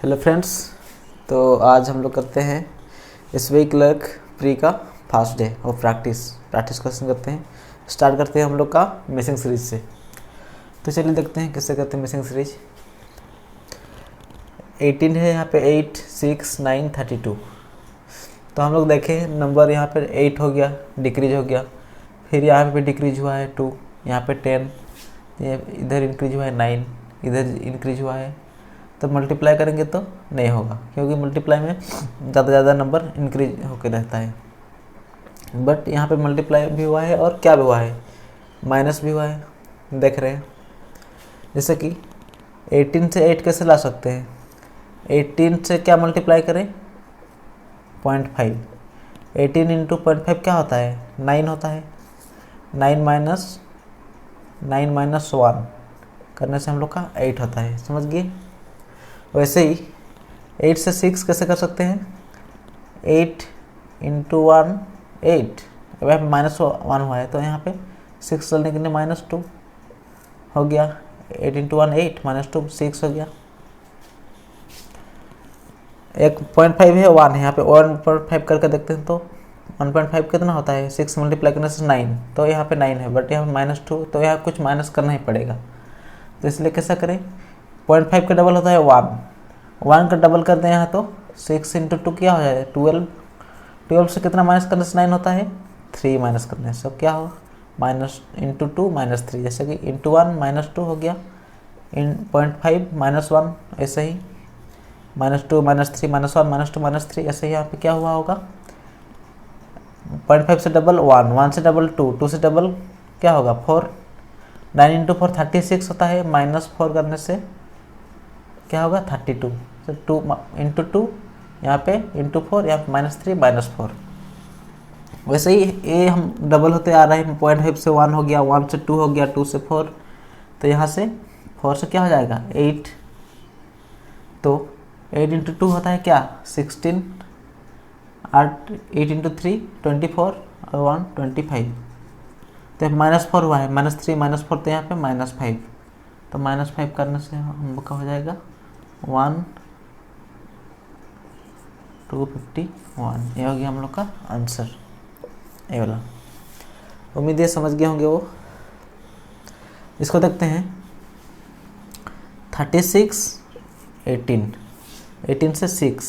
Hello friends. तो आज हम लोग करते हैं एसबीआई क्लर्क प्री का फर्स्ट डे और प्रैक्टिस क्वेश्चन करते हैं। स्टार्ट करते हैं हम लोग का मिसिंग सीरीज से। तो चलिए देखते हैं कैसे करते हैं मिसिंग सीरीज। 18 है यहाँ पे, 8, 6, 9, 32। तो हम लोग देखें नंबर यहाँ पे 8 हो गया, डिक्रीज हो गया, फिर यहाँ पे डिक्रीज हुआ है 2, यहाँ पे 10, इधर इंक्रीज हुआ है 9, इधर इंक्रीज हुआ है। तो मल्टीप्लाई करेंगे तो नहीं होगा, क्योंकि मल्टीप्लाई में ज़्यादा नंबर इंक्रीज होकर रहता है। बट यहाँ पे मल्टीप्लाई भी हुआ है और क्या भी हुआ है, माइनस भी हुआ है, देख रहे हैं। जैसे कि 18 से 8 कैसे ला सकते हैं, 18 से क्या मल्टीप्लाई करें, 0.5। 18 इंटू 0.5 क्या होता है, 9 होता है। 9 माइनस 1 करने से हम लोग का 8 होता है, समझ गए। वैसे ही 8 से 6 कैसे कर सकते हैं, 8 इंटू 1 8, यहाँ पे -1 हुआ है तो यहाँ पे 6 चलने के लिए -2 हो गया। 8 इंटू 1 8, -2 6 हो गया। एक 0.5 है, 1 है, यहाँ पे 1.5 करके देखते हैं तो 1.5 कितना होता है, 6 मल्टीप्लाई करने से 9, तो यहाँ पे 9 है, बट यहाँ पे -2, तो यहाँ कुछ माइनस करना ही पड़ेगा। तो इसलिए कैसा करें, 0.5 का डबल होता है 1 का डबल करते हैं यहाँ, तो 6 इंटू 2 क्या हो जाएगा, 12 से कितना माइनस करने से 9 होता है, 3 माइनस करने से क्या हो, माइनस इंटू 2 -3, जैसे कि इंटू 1 -2 हो गया, इन 0.5 -1, ऐसे ही -2 -3 -1 -2 -3, ऐसे ही यहाँ पे क्या हुआ होगा, 0.5 से डबल 1, 1 से डबल 2, 2 से डबल क्या होगा 4, 9 इंटू 4 36 होता है, -4 करने से क्या होगा 32, तो 2 इंटू 2 यहाँ पे इंटू 4, यहाँ पे -3 -4। वैसे ही ये हम डबल होते आ रहे हैं, 0.5 से 1 हो गया, 1 से 2 हो गया, 2 से 4, तो यहाँ से 4 से क्या हो जाएगा 8, तो 8 इंटू 2 होता है क्या 16, 8 इंटू 3 24 और 1 25, तो -4 हुआ है, -3 -4, तो यहाँ पे -5, तो -5 करने से हम लोग का हो जाएगा 1 251। ये हो गया हम लोग का आंसर, ये वाला। उम्मीद है समझ गए होंगे वो। इसको देखते हैं 36 18 से 6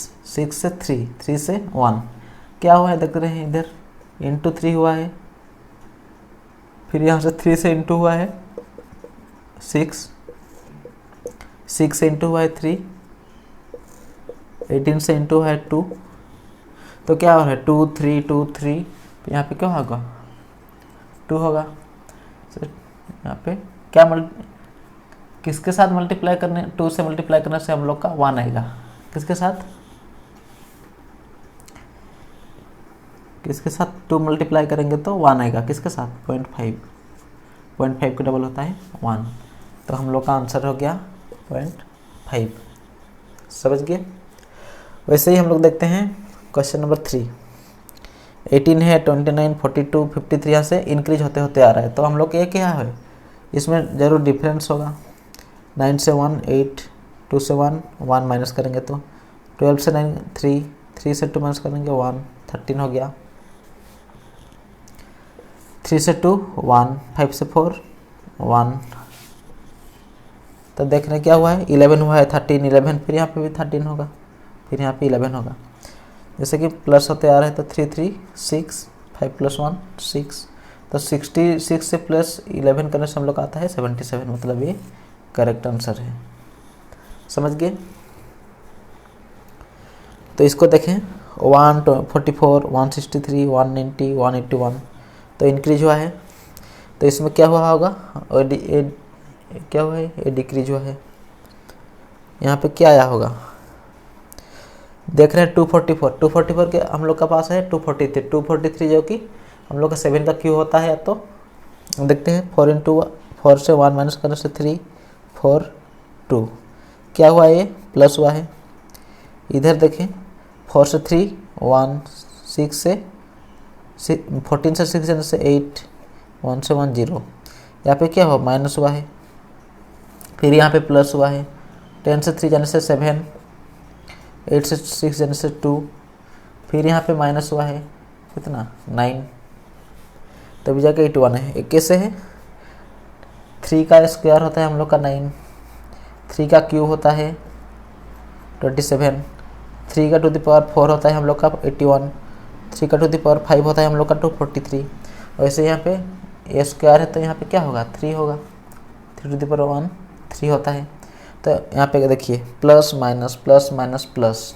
से 3 से 1 क्या हुआ है, देख रहे हैं इधर इंटू 3 हुआ है, फिर यहाँ से 3 से इंटू हुआ है 6 से इंटू हुआ है 3, 18 से इंटू है 2, तो क्या हो रहा है 2 3 2 3, यहाँ पे क्या होगा 2 होगा। तो यहाँ पे क्या किसके साथ मल्टीप्लाई करने, 2 से मल्टीप्लाई करने से हम लोग का 1 आएगा, किसके साथ 2 मल्टीप्लाई करेंगे तो 1 आएगा, किसके साथ 0.5 का डबल होता है 1, तो हम लोग का आंसर हो गया 0.5, समझ गए। वैसे ही हम लोग देखते हैं क्वेश्चन नंबर 3। 18 है, 29 42 53 यहाँ से इंक्रीज होते होते आ रहा है, तो हम लोग ये क्या है, इसमें ज़रूर डिफरेंस होगा। 9 से 1 8, 2 से 1 माइनस करेंगे तो 12 से 9 3 से 2 माइनस करेंगे 1 13 हो गया, 3 से 2 1, 5 से 4 1, तो देख रहे क्या हुआ है 11 हुआ है, 13 11, फिर यहाँ पे भी 13 होगा, फिर यहाँ पे 11 होगा, जैसे कि प्लस होते आ रहे हैं, तो 3 3 6 5 + 1 6, तो 66 से प्लस 11 करने से हम लोग आता है 77, मतलब ये करेक्ट आंसर है, समझ गए। तो इसको देखें 144 163 190 181, तो इंक्रीज हुआ है, तो इसमें क्या हुआ होगा, और क्या हुआ है, ये डिक्रीज हुआ है, यहाँ पे क्या आया होगा, देख रहे हैं 244 के हम लोग का पास है 243 जो कि हम लोग का 7 का क्यू होता है, तो देखते हैं 4 इंटू 4 से 1 माइनस करने से 3 4 2, क्या हुआ ये प्लस हुआ है, इधर देखें 4 से 3 1 6 से 14 से 6 जाने से 8 1 से 1 0, यहाँ पे क्या हुआ माइनस हुआ है, फिर यहाँ पे प्लस हुआ है, 10 से 3 जाने से 7 8 से 6 जाने से 2, फिर यहाँ पे माइनस हुआ है कितना 9, तभी जाके 81 है। एक कैसे है, 3 का स्क्वायर होता है हम लोग का 9, 3 का क्यूब होता है 27, 3 का टू द पावर 4 होता है हम लोग का 81, 3 का टू द पावर 5 होता है हम लोग का 243। वैसे यहाँ पे ए स्क्वायर है तो यहाँ पे क्या होगा 3 होगा, 3 टू द पावर 1 3 होता है। तो यहाँ पे देखिए plus minus plus minus plus,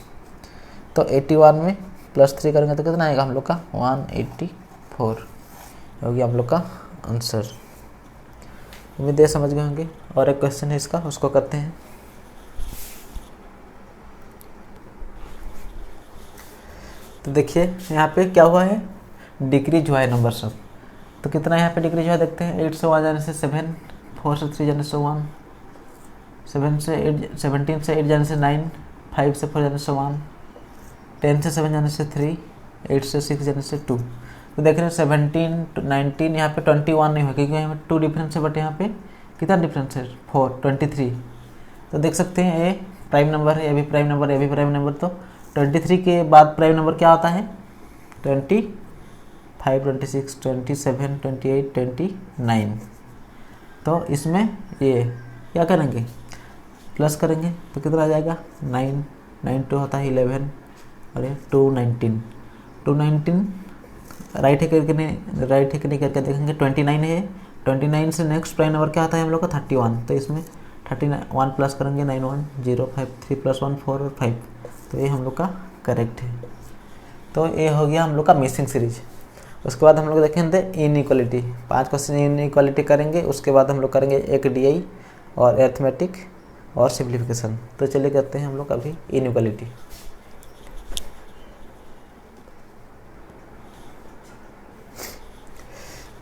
तो 81 में +3 करेंगे तो कितना आएगा हम लोग का 184 होगी हम लोग का आंसर। उम्मीद है समझ गए होंगे। और एक क्वेश्चन है इसका, उसको करते हैं। तो देखिए यहाँ पे क्या हुआ है, डिक्रीज हुआ है नंबर सब। तो कितना यहाँ पे डिक्रीज हुआ देखते हैं। 8 से 1 जाने से 7, 4 से 3 जाने से 1, 7 से 8, 17 से 8 जाने से 9, 5 से 4 जाने से 1, 10 से 7 जाने से 3, 8 से 6 जाने से 2। तो देख रहे हैं 17 to 19, यहाँ पे 21 नहीं हुआ क्योंकि यहाँ पे 2 डिफरेंस है, बट यहाँ पे कितना डिफरेंस है 4, 23। तो देख सकते हैं ये प्राइम नंबर है, ये भी प्राइम नंबर, ये भी प्राइम नंबर। तो 23 के बाद प्राइम नंबर क्या होता है 25, 26, 27, 28, 29। तो इसमें ये क्या करेंगे प्लस करेंगे तो कितना आ जाएगा 9, 9 2 होता है 11 और ये 219, 219 राइट है करके नहीं करके देखेंगे 29 है। 29 से नेक्स्ट प्राइम नंबर क्या आता है हम लोग का 31। तो इसमें 1 प्लस करेंगे 9 1 0 5 3 + 1 4 और 5। तो ये हम लोग का करेक्ट है। तो ये हो गया हम लोग का मिसिंग सीरीज। उसके बाद हम लोग देखेंगे इनइक्वालिटी, 5 क्वेश्चन इनइक्वालिटी करेंगे। उसके बाद हम लोग करेंगे एक DI और अरिथमेटिक और सिंप्लीफिकेशन। तो चलिए करते हैं हम लोग अभी इनइक्वालिटी।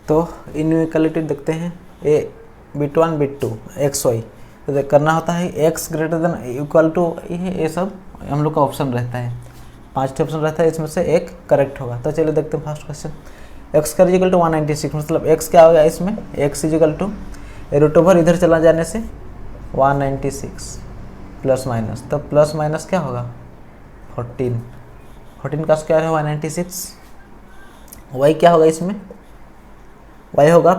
तो इनइक्वालिटी देखते हैं ए बिट 1 बिट 2 XY। तो करना होता है x greater than equal to ये सब हम लोग का ऑप्शन रहता है, 5 ऑप्शन रहता है, इसमें से एक करेक्ट होगा। तो चलिए देखते हैं फर्स्ट क्वेश्चन। x का इक्वल टू 196, मतलब x क्या होगा इसमें x equal to root over इधर चला जाने से 196 प्लस माइनस, तो प्लस माइनस क्या होगा 14, 14 का स्क्वायर है 196। y क्या होगा इसमें y होगा,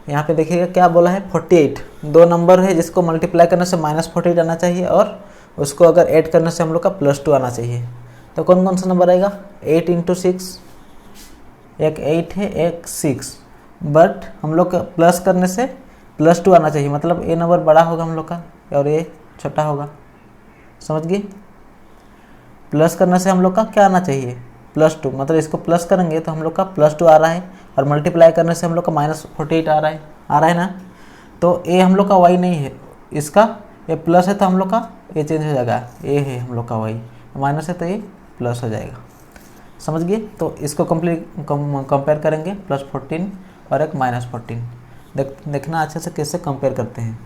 यहाँ पे देखिएगा क्या बोला है 48। दो नंबर है जिसको मल्टीप्लाई करने से -48 आना चाहिए और उसको अगर ऐड करने से हम लोग का +2 आना चाहिए। तो कौन कौन सा नंबर आएगा 8 × 6, एक 8 है एक 6, बट हम लोग का प्लस करने से +2 आना चाहिए, मतलब ये नंबर बड़ा होगा हम लोग का और ये छोटा होगा। समझ गए, प्लस करने से हम लोग का क्या आना चाहिए +2, मतलब इसको प्लस करेंगे तो हम लोग का +2 आ रहा है और मल्टीप्लाई करने से हम लोग का -48 आ रहा है ना। तो ये हम लोग का y नहीं है, इसका ये प्लस है तो हम लोग का ये चेंज हो जाएगा, ये है हम लोग का y, माइनस है तो ये प्लस हो जाएगा। समझ गए, तो इसको कंपेयर करेंगे +14 और एक -14। देखना अच्छे से कैसे कंपेयर करते हैं।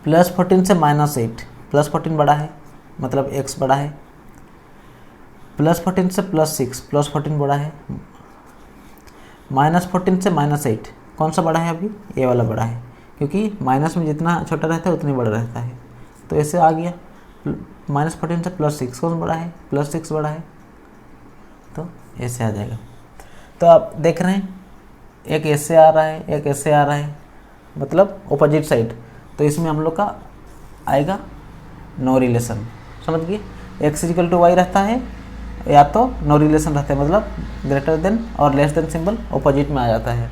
+14 से -8, +14 बड़ा है मतलब x बड़ा है, +14 से +6, +14 बड़ा है, -14 से -8 कौन सा बड़ा है, अभी ये वाला बड़ा है, क्योंकि माइनस में जितना छोटा रहता है उतनी बड़ा रहता है। तो ऐसे आ गया -14 से +6 कौन बड़ा है, +6 बड़ा है, तो ऐसे आ जाएगा। तो आप देख रहे हैं एक ऐसे आ रहा है एक ऐसे आ रहा है, मतलब ऑपोजिट साइड। तो इसमें हम लोग का आएगा नो रिलेशन। समझ गए, x = y रहता है या तो नो रिलेशन रहता है, मतलब ग्रेटर देन और लेस देन सिंबल ऑपोजिट में आ जाता है।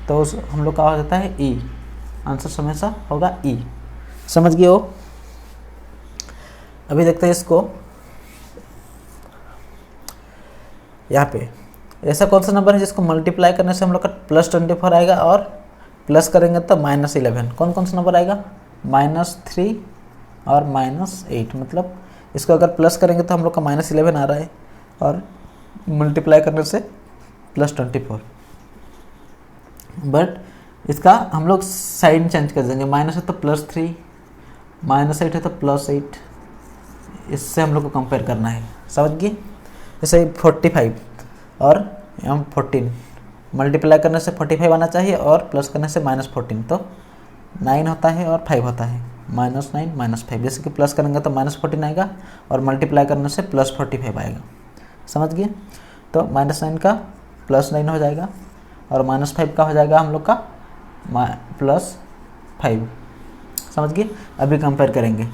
तो उस हम लोग का हो जाता है ई, आंसर हमेशा होगा ई। समझ गए हो। अभी देखते हैं इसको, यहाँ पे ऐसा कौन सा नंबर है जिसको मल्टीप्लाई करने से हम लोग का +24 आएगा और प्लस करेंगे तो -11। कौन कौन सा नंबर आएगा -3 और -8, मतलब इसको अगर प्लस करेंगे तो हम लोग का -11 आ रहा है और मल्टीप्लाई करने से +24। बट इसका हम लोग साइन चेंज कर देंगे, माइनस है तो +3, -8 है तो +8, इससे हम लोग को कंपेयर करना है। समझ गए, जैसे 45 और हम 14 मल्टीप्लाई करने से 45 आना चाहिए और प्लस करने से -14, तो 9 होता है और 5 होता है, -9 -5, जैसे कि प्लस करेंगे तो -14 आएगा और मल्टीप्लाई करने से +45 आएगा। समझ गए? तो -9 का +9 हो जाएगा और -5 का हो जाएगा हम लोग का +5। समझ गए? अभी कंपेयर करेंगे।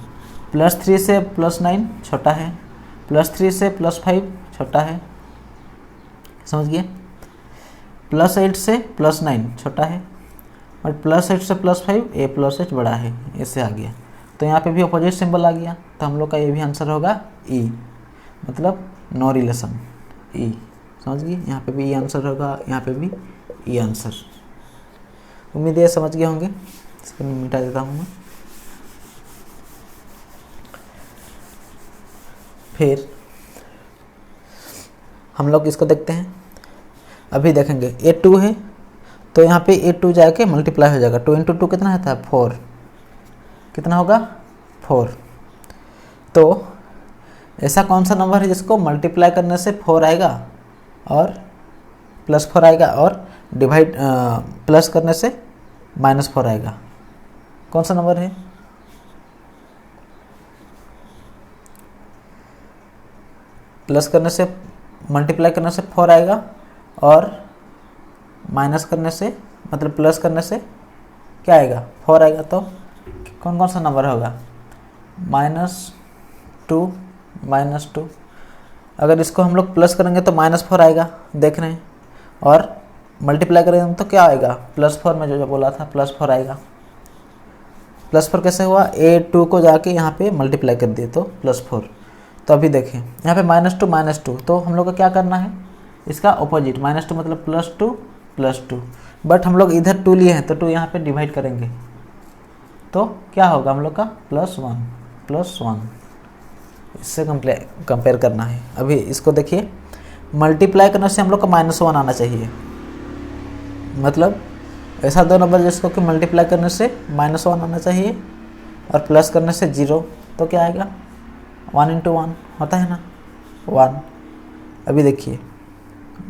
+3 से +9 छोटा है, +3 से +5 छोटा है। समझ गए? +8 से +9 छोटा है और +8 से +5 a + h बड़ा है, ऐसे आ गया। तो यहाँ पे भी अपोजिट सिंबल आ गया, तो हम लोग का ये भी आंसर होगा ई, मतलब नो रिलेशन, ई। समझ गए? यहाँ पे भी ई आंसर होगा, यहाँ पे भी ई आंसर। उम्मीद है समझ गए होंगे। इसको मिटा देता हूँ मैं। फिर हम लोग इसको देखते हैं। अभी देखेंगे a2 है तो यहाँ पे a2 जाके मल्टीप्लाई हो जाएगा। 2 × 2 कितना होता है? 4। कितना होगा? 4। तो ऐसा कौन सा नंबर है जिसको मल्टीप्लाई करने से 4 आएगा और +4 आएगा और डिवाइड प्लस करने से -4 आएगा? कौन सा नंबर है? प्लस करने से, मल्टीप्लाई करने से 4 आएगा और माइनस करने से, मतलब प्लस करने से क्या आएगा? 4 आएगा। तो कौन कौन सा नंबर होगा? -2 -2। अगर इसको हम लोग प्लस करेंगे तो -4 आएगा, देख रहे हैं, और मल्टीप्लाई करेंगे तो क्या आएगा? +4 में जो बोला था +4 आएगा। +4 कैसे हुआ? a2 को जाके यहाँ पे मल्टीप्लाई कर दिए तो +4। तो अभी देखें यहाँ पे -2 -2, तो हम लोग को क्या करना है? इसका ऑपोजिट, -2 मतलब +2 +2, बट हम लोग इधर 2 लिए हैं तो 2 यहाँ पे डिवाइड करेंगे तो क्या होगा हम लोग का? +1। इससे कंपेयर करना है। अभी इसको देखिए, मल्टीप्लाई करने से हम लोग का -1 आना चाहिए, मतलब ऐसा दो नंबर जिसको कि मल्टीप्लाई करने से -1 आना चाहिए और प्लस करने से 0, तो क्या आएगा? 1 × 1 होता है ना, 1। अभी देखिए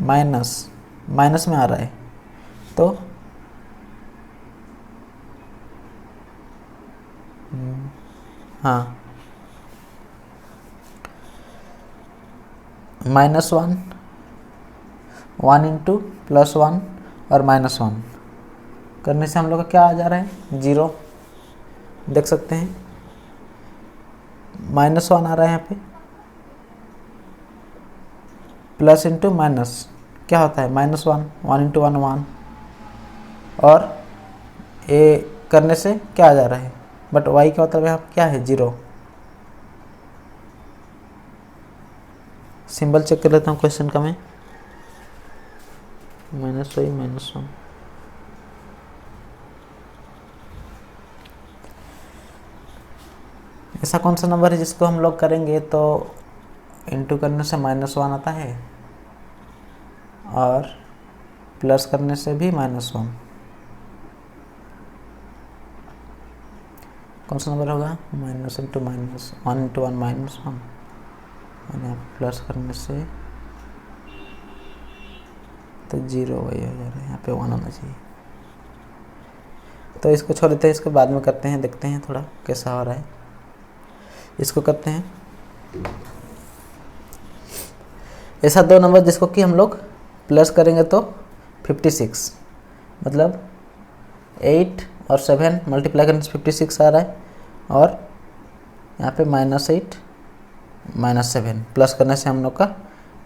माइनस में आ रहा है तो हाँ, -1 1 × +1 और -1 करने से हम लोग का क्या आ जा रहा है? 0। देख सकते हैं -1 आ रहा है यहाँ पे, प्लस इंटू माइनस क्या होता है? -1 1 × 1 1, और a करने से क्या आ जा रहा है? बट y का मतलब यहाँ क्या है? 0। सिंबल चेक कर लेता हूँ क्वेश्चन का मैं, -y -1। ऐसा कौन सा नंबर है जिसको हम लोग करेंगे तो इंटू करने से -1 आता है और प्लस करने से भी -1? कौन सा नंबर होगा? -1 × -1 -1 और यहाँ प्लस करने से तो 0 वही हो जा रहा है, यहाँ पे 1 होना चाहिए। तो इसको छोड़ देते हैं, इसको बाद में करते हैं, देखते हैं थोड़ा कैसा हो रहा है। इसको करते हैं। ऐसा दो नंबर जिसको कि हम लोग प्लस करेंगे तो 56, मतलब 8 और 7 मल्टीप्लाई करने से 56 आ रहा है, और यहाँ पे -8 -7 प्लस करने से हम लोग का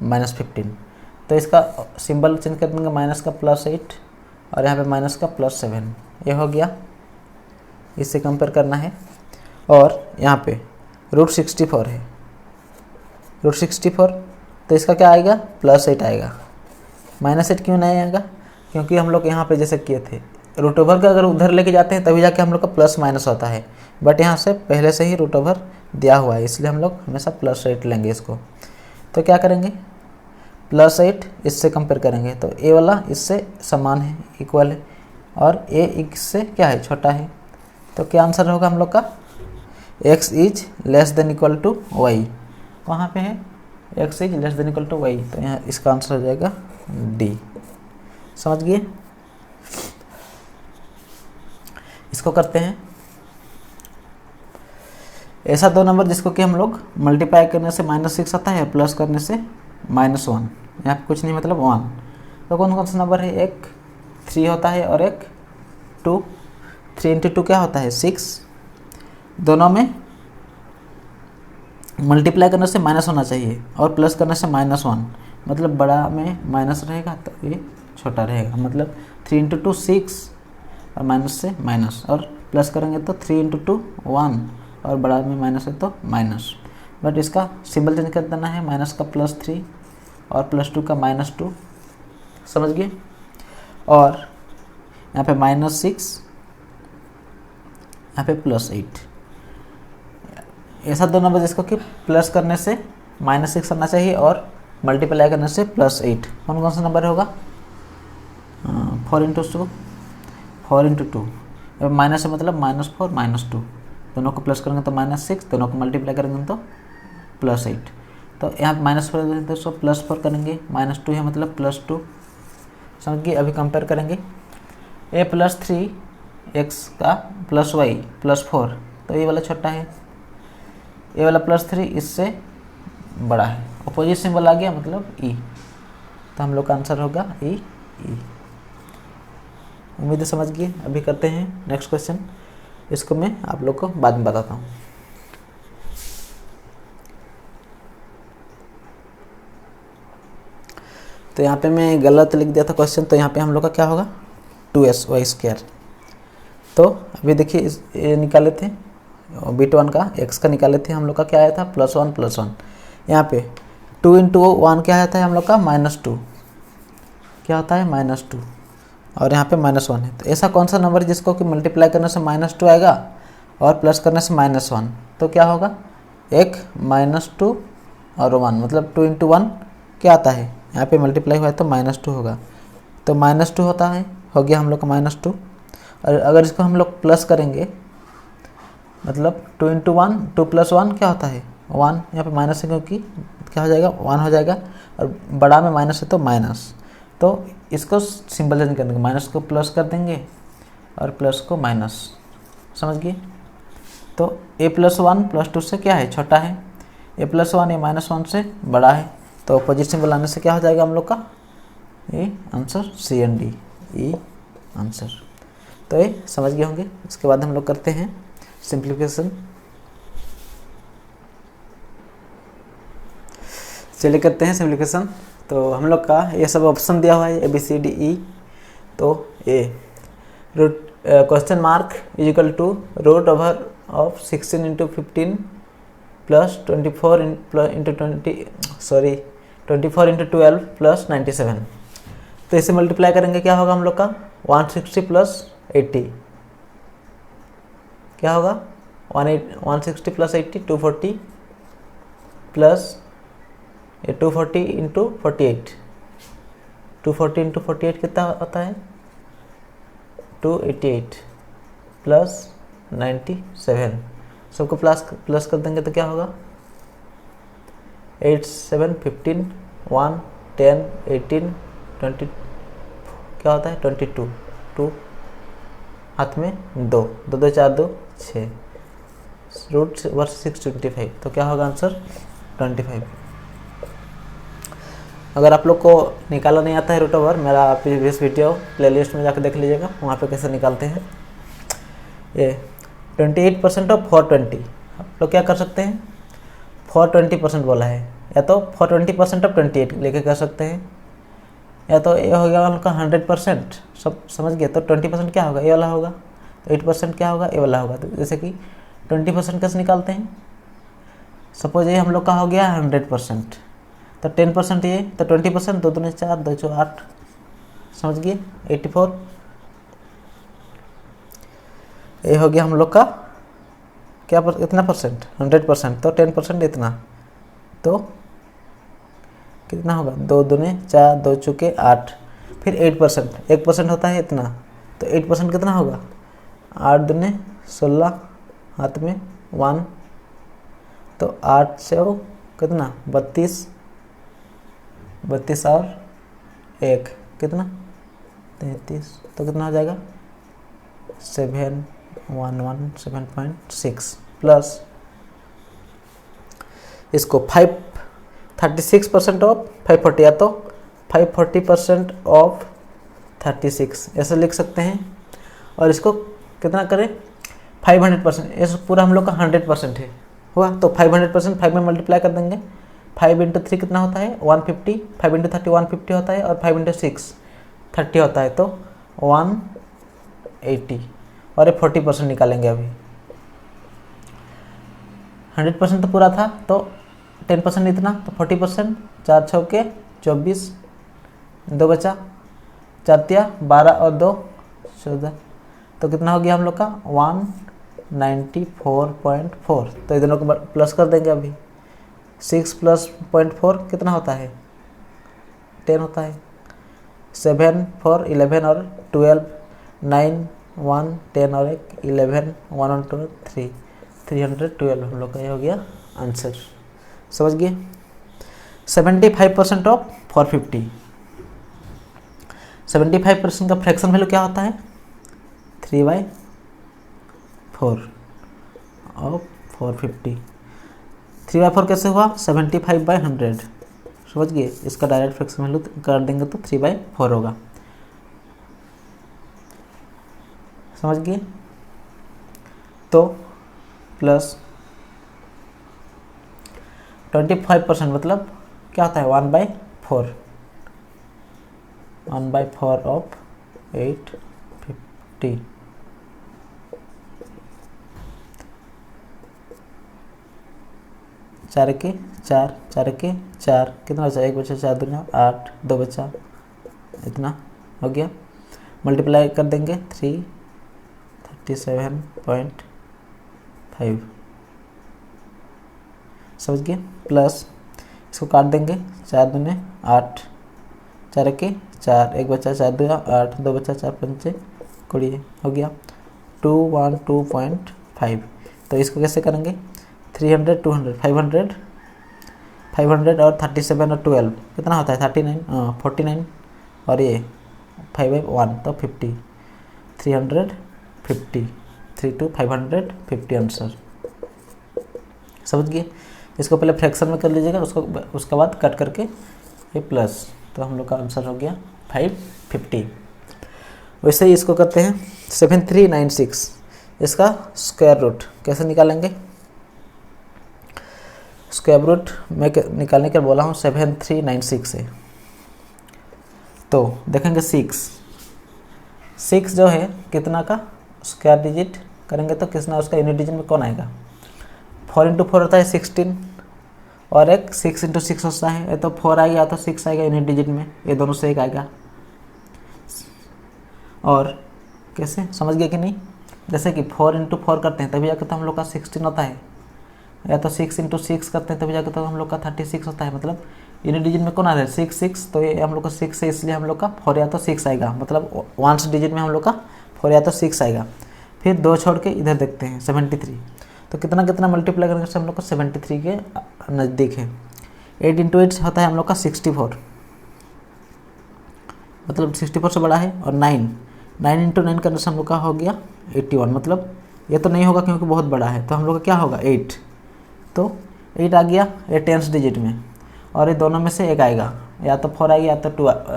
-15। तो इसका सिंबल चेंज कर देंगे, माइनस का +8 और यहाँ पे माइनस का +7, ये हो गया। इससे कंपेयर करना है। और यहाँ पे √64 है, √64, तो इसका क्या आएगा? +8 आएगा। -8 क्यों नहीं आएगा? क्योंकि हम लोग यहाँ पे जैसे किए थे, √ओवर का अगर उधर लेके जाते हैं तभी जाके हम लोग का प्लस माइनस होता है, बट यहाँ से पहले से ही √ओवर दिया हुआ है, इसलिए हम लोग हमेशा +8 लेंगे इसको। तो क्या करेंगे? +8 इससे कंपेयर करेंगे तो a वाला इससे समान है, इक्वल है, और a इससे क्या है? छोटा है। तो क्या आंसर होगा हम लोग का? x is less than equal to y। कहाँ पे है? x is less than equal to y, तो यहाँ इसका आंसर हो जाएगा D। समझ गए? इसको करते हैं। ऐसा दो नंबर जिसको कि हम लोग मल्टीप्लाई करने से -6 आता है, प्लस करने से -1, यहाँ पे कुछ नहीं मतलब 1। तो कौन कौन सा नंबर है, एक 3 होता है और एक 2। 3 × 2 क्या होता है 6। दोनों में मल्टीप्लाई करने से माइनस होना चाहिए और प्लस करने से -1, मतलब बड़ा में माइनस रहेगा तो ये छोटा रहेगा, मतलब 3 × 2 6 और माइनस से माइनस, और प्लस करेंगे तो 3 × 2 1 और बड़ा में माइनस है तो माइनस। बट इसका सिंबल चेंज कर देना है, माइनस का +3 और +2 का -2, समझ गए। और यहाँ पे -6, यहाँ पे +8। ऐसा दो नंबर जिसको कि प्लस करने से -6 आना चाहिए और मल्टीप्लाई करने से +8, कौन कौन सा नंबर होगा, 4 × 2। माइनस है मतलब -4 -2, दोनों को प्लस करेंगे तो -6, दोनों को मल्टीप्लाई करेंगे तो +8। तो यहाँ -4 तो उसको +4 करेंगे, -2 है मतलब +2, समझिए। अभी कंपेयर करेंगे, a + 3x का +y +4, तो ये वाला छोटा है, ये वाला +3 इससे बड़ा है, अपोजिट सिंबल आ गया मतलब e, तो हम लोग का आंसर होगा e। उम्मीद है समझ गए। अभी करते हैं नेक्स्ट क्वेश्चन, इसको मैं आप लोग को बाद में बताता हूँ। तो यहाँ पे मैं गलत लिख दिया था क्वेश्चन, तो यहाँ पे हम लोग का क्या होगा 2sy²। तो अभी देखिए ये निकाले थे बिट 1 का x का निकाले थे, हम लोग का क्या आया था +1 +1। यहाँ पे 2 × 1 क्या आता है हम लोग का -2, क्या होता है -2, और यहाँ पे -1 है। तो ऐसा कौन सा नंबर है जिसको कि मल्टीप्लाई करने से -2 आएगा और प्लस करने से -1, तो क्या होगा एक -2 और 1, मतलब 2 × 1 क्या आता है, यहाँ पे मल्टीप्लाई हुआ है तो -2 होगा, तो -2 होता है, हो गया हम लोग का -2। और अगर इसको हम लोग प्लस करेंगे मतलब 2 × 1, 2 + 1 क्या होता है 1, यहाँ पे माइनस है क्योंकि क्या हो जाएगा 1 हो जाएगा, और बड़ा में माइनस है तो माइनस, तो इसको सिंबल चेंज कर देंगे, माइनस को प्लस कर देंगे और प्लस को माइनस, समझ गए। तो a + 1 + 2 से क्या है छोटा है, a + 1 ये -1 से बड़ा है, तो अपोजिट सिंबल आने से क्या हो जाएगा हम लोग का ये answer C and D, E answer. तो ये समझ गए होंगे। इसके बाद हम लोग करते हैं सिंप्लीफिकेशन। चलिए करते हैं सिंप्लीफिकेशन। तो हम लोग का ये सब ऑप्शन दिया हुआ है ABCDE। तो A root question mark is equal to √of 16 × 15 plus 24 × 12 plus 97। तो इसे मल्टीप्लाई करेंगे क्या होगा हम लोग का 160 प्लस 80, क्या होगा 160 प्लस 80 240 प्लस 240 × 48, 240 × 48 कितना होता है 288 प्लस 97, सबको प्लस कर देंगे तो क्या होगा 8 7 15 1 10 18 20, क्या होता है 22, 2 हाथ में 2 2 2 4 2 6, √625, तो क्या होगा आंसर 25। अगर आप लोग को निकाला नहीं आता है √, मेरा प्रीवियस वीडियो प्लेलिस्ट में जाकर देख लीजिएगा, वहाँ पे कैसे निकालते हैं। ये 28% ऑफ 420, आप लोग क्या कर सकते हैं 420% बोला है, या तो 420% ऑफ 28 लेके कर सकते हैं, या तो ये हो गया उनका 100%, सब समझ गए। तो 20% क्या होगा ये वाला होगा, तो 8% क्या होगा ये वाला होगा। तो जैसे कि 20% कैसे निकालते हैं, सपोज ये हम लोग का हो गया 100%, तो 10% ये, तो 20% 2 दूनी 4 2 4 8, समझ गए 84। ये हो गया हम लोग का क्या इतना परसेंट 100%, तो 10% इतना, तो कितना होगा 2 दूने 4 2 चुके 8, फिर 8%, 1% होता है इतना, तो 8% कितना होगा 8 दूने 16, हाथ में 1, तो 8 से हो कितना 32 और 1 कितना 33, तो कितना हो जाएगा 711 7.6 प्लस इसको 536% ऑफ 540 या तो 540% ऑफ 36 ऐसे लिख सकते हैं। और इसको कितना करें 500%, ऐसे पूरा हम लोग का 100% है हुआ तो 500% 5 में मल्टीप्लाई कर देंगे। 5 इंटू 3 कितना होता है 150, 5 इंटू 30 150 होता है और 5 इंटू 6 30 होता है तो 180 और ये 40% निकालेंगे। अभी 100% तो पूरा था तो 10% इतना तो 40%, 4 छक्के 24, 2 बचा, 4 तिया 12 और 2 14, तो कितना हो गया हम लोग का 194.4। तो ये दोनों को प्लस कर देंगे। अभी 6 प्लस 0.4 कितना होता है 10 होता है। 7 4 11 और 12 9 1 10 और 1 11 1 और 2 3 312 हम लोग का ये हो गया आंसर। समझ गए। 75% ऑफ 450, 75% का फ्रैक्शन वैल्यू क्या होता है 3/4 ऑफ 450। 3/4 कैसे हुआ 75/100। समझ गए। इसका डायरेक्ट फ्रैक्शन वैल्यू कर देंगे तो 3/4 होगा। समझ गए। तो प्लस 25% मतलब क्या होता है 1/4, 1/4 ऑफ 850। चार के चार, चार के चार, कितना बचा 1 बचा 4 दूना 8, 2 बचा इतना हो गया। मल्टीप्लाई कर देंगे 337.5। समझ गए। प्लस इसको काट देंगे 4 दूने 8, 4 के 4, 1 बचा 4 दूना 8, 2 बचा 4 पंचे 20 हो गया 212.5। तो इसको कैसे करेंगे 300 200 500 500 और 37 और 12 कितना होता है 39 49 और ये 5/1 तो 50 350 3 to 550 आंसर। समझ गए। इसको पहले फ्रैक्शन में कर लीजिएगा उसके बाद कट करके ये प्लस, तो हम लोग का आंसर हो गया 550। वैसे ही इसको करते हैं 7396। इसका स्क्वायर रूट कैसे निकालेंगे। स्क्वायर रूट मैं निकालने के बोला हूँ 7396 से। तो देखेंगे 6 जो है कितना का स्क्वायर डिजिट करेंगे तो कितना उसका यूनिट डिजिट में कौन आएगा 4 इंटू 4 होता है 16 और एक 6 इंटू 6 होता है। तो 4 आएगा तो 6 आएगा यूनिट डिजिट में, ये दोनों से एक आएगा। और कैसे समझ गए कि नहीं। जैसे कि 4 इंटू 4 करते हैं तभी जाकर तो हम लोग का 16 होता है, या तो 6 इंटू 6 करते हैं तभी जाकर तो हम लोग का 36 होता है। मतलब यूनिट डिजिट में कौन आ रहा है 6 6, तो ये हम लोग का 6 है इसलिए हम लोग का 4 या तो 6 आएगा। मतलब वंस डिजिट में हम लोग का 4 या तो 6 आएगा। फिर 2 छोड़ के इधर देखते हैं 73, तो कितना कितना मल्टीप्लाई करने से हम लोग को 73 के नज़दीक है। 8 इंटू 8 होता है हम लोग का 64, मतलब 64 से बड़ा है। और 9 इंटू 9 करने से हम लोग का हो गया 81, मतलब ये तो नहीं होगा क्योंकि बहुत बड़ा है। तो हम लोग का क्या होगा 8, तो 8 आ गया ये 10th डिजिट में, और ये दोनों में से एक आएगा, या तो 4 आएगा या तो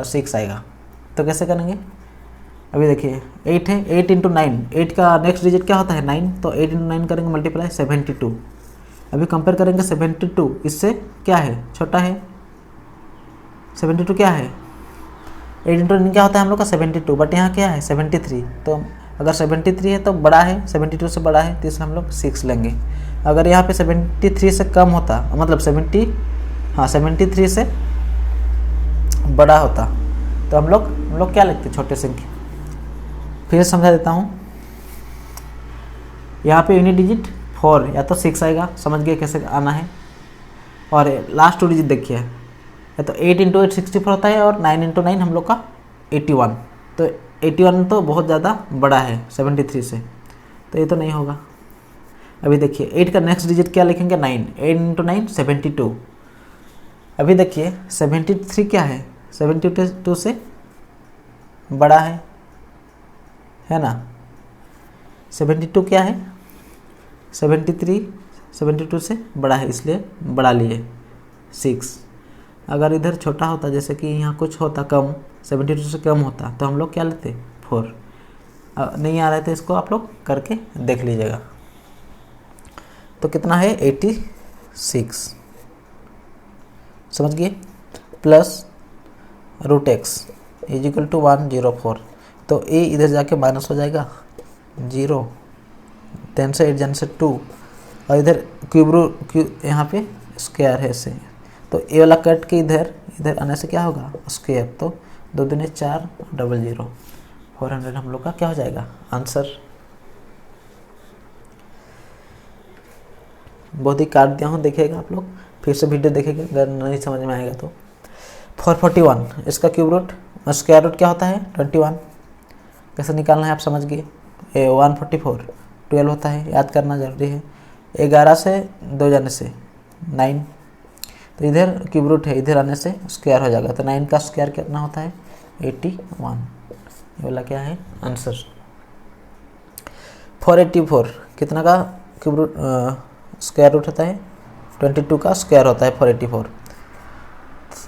6 आएगा। तो कैसे करेंगे अभी देखिए 8 है, 8 इंटू 9, 8 का नेक्स्ट डिजिट क्या होता है 9, तो 8 इंटू 9 करेंगे मल्टीप्लाई 72। अभी कंपेयर करेंगे 72 इससे क्या है छोटा है 72 क्या है 8 इंटू 9 क्या होता है हम लोग का 72, बट यहाँ क्या है 73। तो अगर 73 है तो बड़ा है 72 से बड़ा है, तो इसमें हम लोग 6 लेंगे। अगर यहाँ पे 73 से कम होता मतलब 73 से बड़ा होता तो हम लोग क्या लिखते छोटे संख्या। फिर समझा देता हूँ। यहाँ पे यूनिट डिजिट 4 या तो 6 आएगा, समझ गए कैसे आना है। और लास्ट 2 डिजिट देखिए, या तो 8 इंटू 8 64 होता है, और 9 इंटू 9 हम लोग का 81। तो 81 तो बहुत ज़्यादा बड़ा है 73 से, तो ये तो नहीं होगा। अभी देखिए 8 का नेक्स्ट डिजिट क्या लिखेंगे 9, 8 इंटू 9 72। अभी देखिए 73 क्या है 72 से बड़ा है ना। 72 क्या है 73 72 से बड़ा है इसलिए बढ़ा लिए 6। अगर इधर छोटा होता, जैसे कि यहाँ कुछ होता कम, 72 से कम होता, तो हम लोग क्या लेते 4। नहीं आ रहे थे, इसको आप लोग करके देख लीजिएगा। तो कितना है 86, समझ गए। Plus √x equal to 104। तो a इधर जाके माइनस हो जाएगा 0, 10 से 8 जाने से 2, और इधर क्यूब यहाँ पे स्क्वायर है से, तो ए वाला कट के इधर आने से क्या होगा स्क्वायर। तो 2 दूनी 4, 00, 400 हम लोग का क्या हो जाएगा आंसर। बहुत ही काट दिया हूँ, देखिएगा आप लोग, फिर से वीडियो देखेंगे अगर नहीं समझ में आएगा तो। 441 इसका क्यूब रूट, स्क्वायर रूट क्या होता है 21, कैसे निकालना है आप समझ गए। 144 12 होता है, याद करना जरूरी है। 11 से 2 जाने से 9, तो इधर क्यूब रूट है, इधर आने से स्क्वायर हो जाएगा, तो 9 का स्क्वायर कितना होता है 81। ये वाला क्या है आंसर। 484 कितना का क्यूब रूट स्क्वायर रूट होता है 22 का स्क्वायर होता है 484।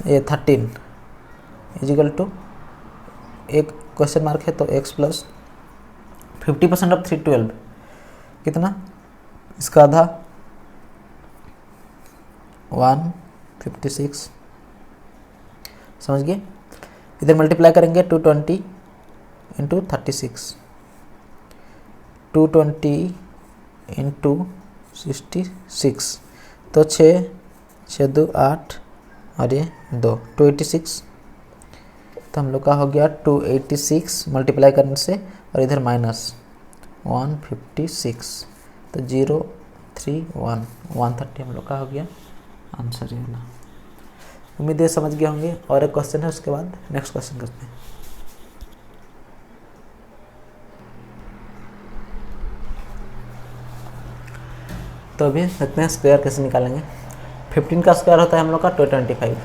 ये 13 इजिकल टू, एक क्वेश्चन मार्क है तो x प्लस 50% ऑफ 312 कितना, इसका आधा 156, समझ गए। इधर मल्टीप्लाई करेंगे 220 इंटू 36, 220 इंटू 66, तो 6 6 2 8 और ये 2 286, तो हम लोग का हो गया 286 मल्टीप्लाई करने से, और इधर माइनस 156, तो 031 130 हम लोग का हो गया आंसर ये वाला। उम्मीद है समझ गए होंगे। और एक क्वेश्चन है, उसके बाद नेक्स्ट क्वेश्चन करते हैं। तो अभी देखते हैं स्क्वायर कैसे निकालेंगे। 15 का स्क्वायर होता है हम लोग का 225